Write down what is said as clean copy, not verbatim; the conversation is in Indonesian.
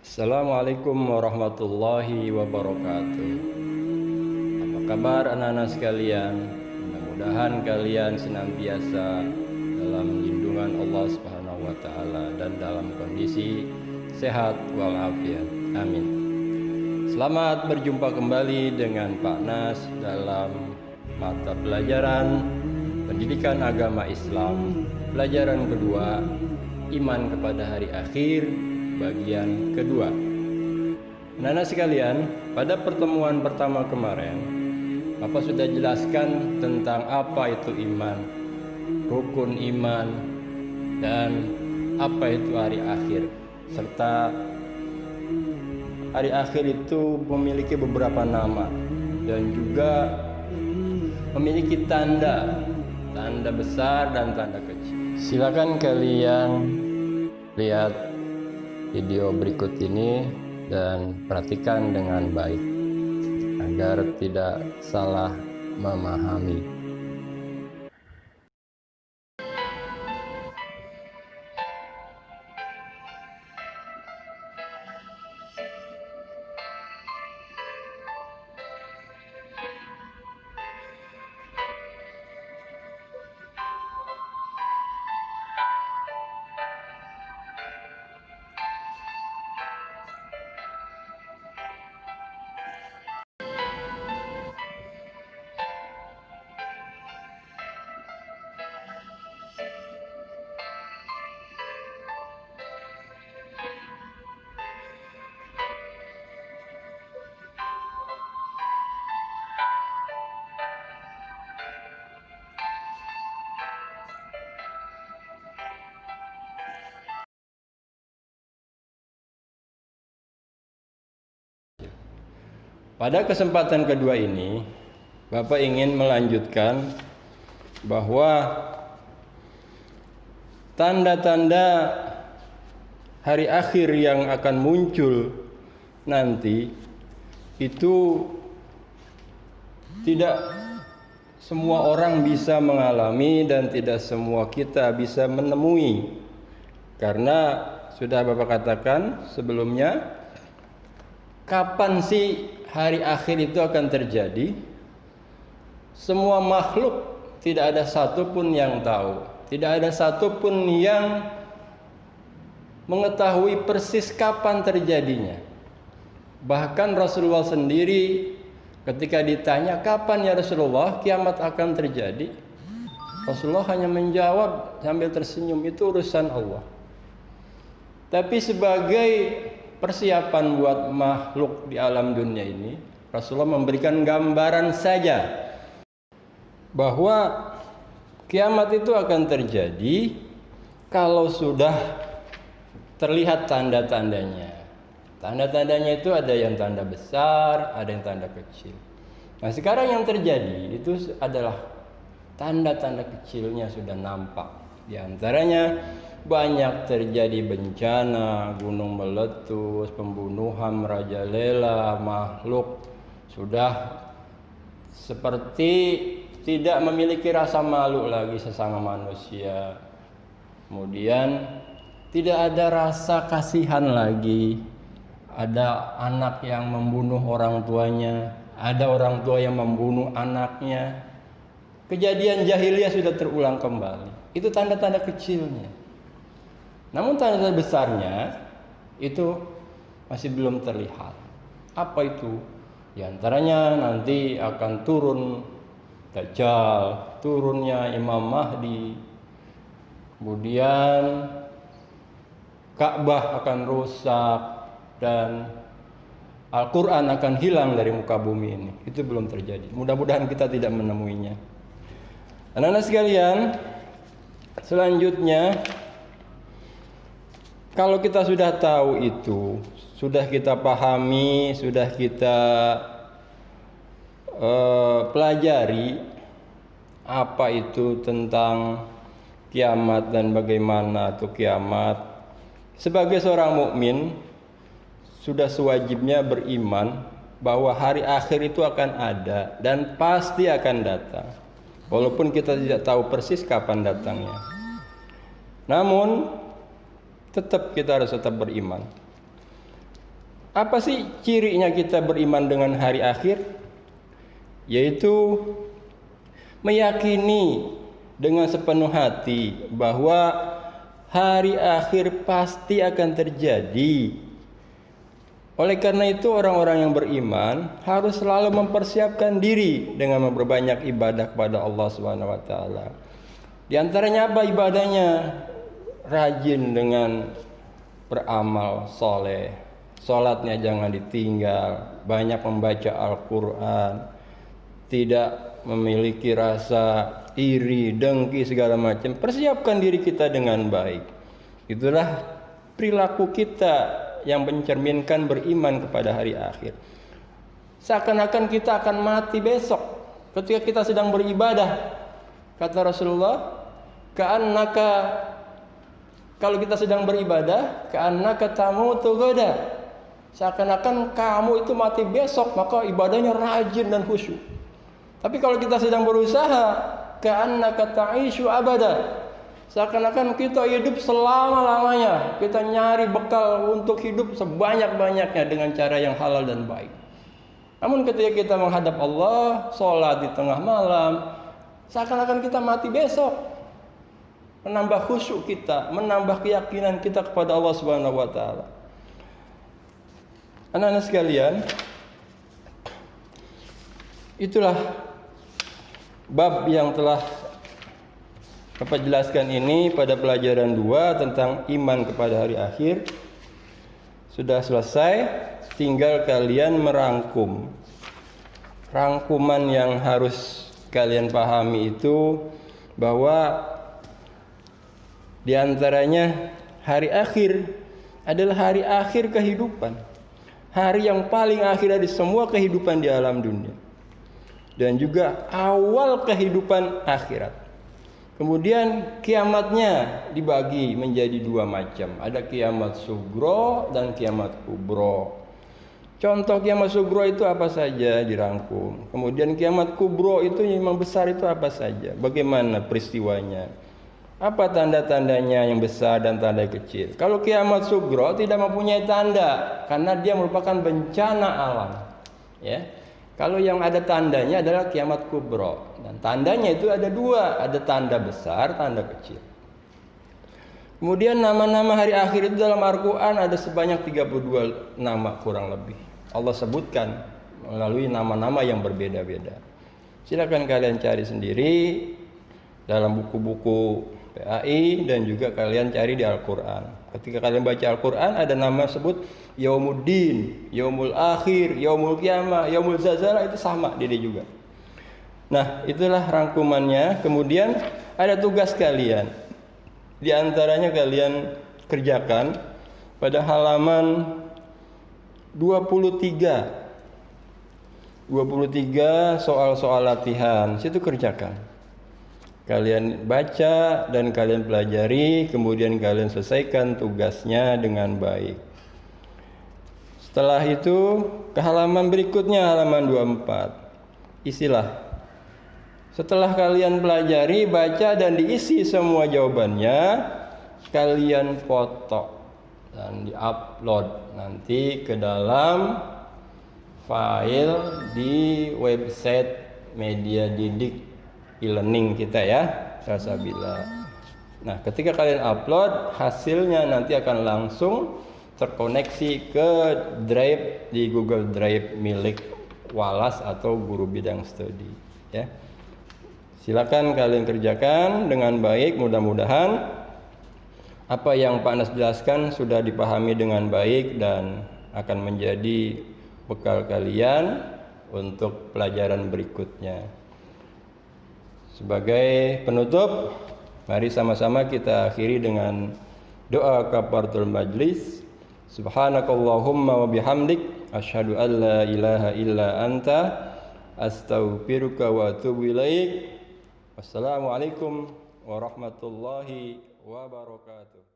Assalamualaikum warahmatullahi wabarakatuh. Apa kabar anak-anak sekalian? Mudah-mudahan kalian senantiasa dalam lindungan Allah Subhanahu wa taala dan dalam kondisi sehat walafiat. Amin. Selamat berjumpa kembali dengan Pak Nas dalam mata pelajaran Pendidikan Agama Islam, pelajaran kedua, Iman kepada Hari Akhir, bagian kedua. Anak-anak sekalian, pada pertemuan pertama kemarin, Bapak sudah jelaskan tentang apa itu iman, rukun iman, dan apa itu hari akhir. Serta hari akhir itu memiliki beberapa nama dan juga memiliki tanda besar dan tanda kecil. Silakan kalian lihat video berikut ini dan perhatikan dengan baik agar tidak salah memahami. Pada kesempatan kedua ini, Bapak ingin melanjutkan bahwa tanda-tanda hari akhir yang akan muncul nanti itu tidak semua orang bisa mengalami dan tidak semua kita bisa menemui. Karena sudah Bapak katakan sebelumnya, kapan sih hari akhir itu akan terjadi? Semua makhluk tidak ada satupun yang tahu, tidak ada satupun yang mengetahui persis kapan terjadinya. Bahkan Rasulullah sendiri ketika ditanya, kapan ya Rasulullah kiamat akan terjadi? Rasulullah hanya menjawab sambil tersenyum, itu urusan Allah. Tapi sebagai persiapan buat makhluk di alam dunia ini, Rasulullah memberikan gambaran saja bahwa kiamat itu akan terjadi kalau sudah terlihat tanda-tandanya. Tanda-tandanya itu ada yang tanda besar, ada yang tanda kecil. Nah, sekarang yang terjadi itu adalah tanda-tanda kecilnya sudah nampak. Di antaranya banyak terjadi bencana, gunung meletus, pembunuhan merajalela, makhluk sudah seperti tidak memiliki rasa malu lagi sesama manusia. Kemudian tidak ada rasa kasihan lagi. Ada anak yang membunuh orang tuanya, ada orang tua yang membunuh anaknya. Kejadian jahiliyah sudah terulang kembali. Itu tanda-tanda kecilnya. Namun tanda besarnya itu masih belum terlihat. Apa itu? Di antaranya nanti akan turun Dajjal, turunnya Imam Mahdi. Kemudian Ka'bah akan rusak dan Al-Quran akan hilang dari muka bumi ini. Itu belum terjadi. Mudah-mudahan kita tidak menemuinya. Anak-anak sekalian, selanjutnya, kalau kita sudah tahu itu, sudah kita pahami, sudah kita pelajari apa itu tentang kiamat dan bagaimana itu kiamat. Sebagai seorang mukmin, sudah sewajibnya beriman bahwa hari akhir itu akan ada dan pasti akan datang. Walaupun kita tidak tahu persis kapan datangnya. Namun tetap kita harus tetap beriman. Apa sih cirinya kita beriman dengan hari akhir? Yaitu meyakini dengan sepenuh hati bahwa hari akhir pasti akan terjadi. Oleh karena itu orang-orang yang beriman harus selalu mempersiapkan diri dengan memperbanyak ibadah kepada Allah Subhanahu wa taala. Di antaranya apa ibadahnya? Rajin dengan beramal soleh, salatnya jangan ditinggal, banyak membaca Al-Quran, tidak memiliki rasa iri, dengki segala macam. Persiapkan diri kita dengan baik. Itulah perilaku kita yang mencerminkan beriman kepada hari akhir. Seakan-akan kita akan mati besok ketika kita sedang beribadah. Kata Rasulullah, ka'annaka, kalau kita sedang beribadah, ka'annaka tamutu ghadan. Seakan-akan kamu itu mati besok, maka ibadahnya rajin dan khusyuk. Tapi kalau kita sedang berusaha, ka'annaka ta'ishu abada. Seakan-akan kita hidup selama-lamanya. Kita nyari bekal untuk hidup sebanyak-banyaknya dengan cara yang halal dan baik. Namun ketika kita menghadap Allah, sholat di tengah malam, seakan-akan kita mati besok. Menambah khusyuk kita, menambah keyakinan kita kepada Allah Subhanahu wa taala. Anak-anak sekalian, itulah bab yang telah Bapak jelaskan ini pada pelajaran 2 tentang iman kepada hari akhir. Sudah selesai, tinggal kalian merangkum. Rangkuman yang harus kalian pahami itu bahwa di antaranya hari akhir adalah hari akhir kehidupan. Hari yang paling akhir dari semua kehidupan di alam dunia. Dan juga awal kehidupan akhirat. Kemudian kiamatnya dibagi menjadi 2 macam. Ada kiamat sugro dan kiamat kubro. Contoh kiamat sugro itu apa saja dirangkum. Kemudian kiamat kubro itu yang memang besar itu apa saja. Bagaimana peristiwanya. Apa tanda-tandanya yang besar dan tanda kecil. Kalau kiamat sugro tidak mempunyai tanda. Karena dia merupakan bencana alam. Ya. Kalau yang ada tandanya adalah kiamat kubro. Dan tandanya itu ada 2. Ada tanda besar, tanda kecil. Kemudian nama-nama hari akhir itu dalam Al-Quran ada sebanyak 32 nama kurang lebih. Allah sebutkan melalui nama-nama yang berbeda-beda. Silakan kalian cari sendiri dalam buku-buku PAI dan juga kalian cari di Al-Quran. Ketika kalian baca Al-Quran ada nama sebut Yaumuddin, Yaumul Akhir, Yaumul Qiyamah, Yaumul Zalzalah, itu sama dia juga. Nah, itulah rangkumannya. Kemudian ada tugas kalian. Di antaranya kalian kerjakan pada halaman 23. 23 soal-soal latihan. Situ kerjakan. Kalian baca dan kalian pelajari, kemudian kalian selesaikan tugasnya dengan baik. Setelah itu ke halaman berikutnya, halaman 24. Isilah. Setelah kalian pelajari, baca dan diisi semua jawabannya, kalian foto dan diupload nanti ke dalam file di website Media Didik e-learning kita ya, Salsabila. Nah, ketika kalian upload, hasilnya nanti akan langsung terkoneksi ke drive di Google Drive milik Walas atau guru bidang studi ya. Silakan kalian kerjakan dengan baik, mudah-mudahan apa yang Pak Anas jelaskan sudah dipahami dengan baik dan akan menjadi bekal kalian untuk pelajaran berikutnya. Sebagai penutup, mari sama-sama kita akhiri dengan doa kafaratul majlis. Subhanakallahumma wa bihamdik asyhadu an la ilaha illa anta astaghfiruka wa atubu ilaik. Wassalamualaikum warahmatullahi wabarakatuh.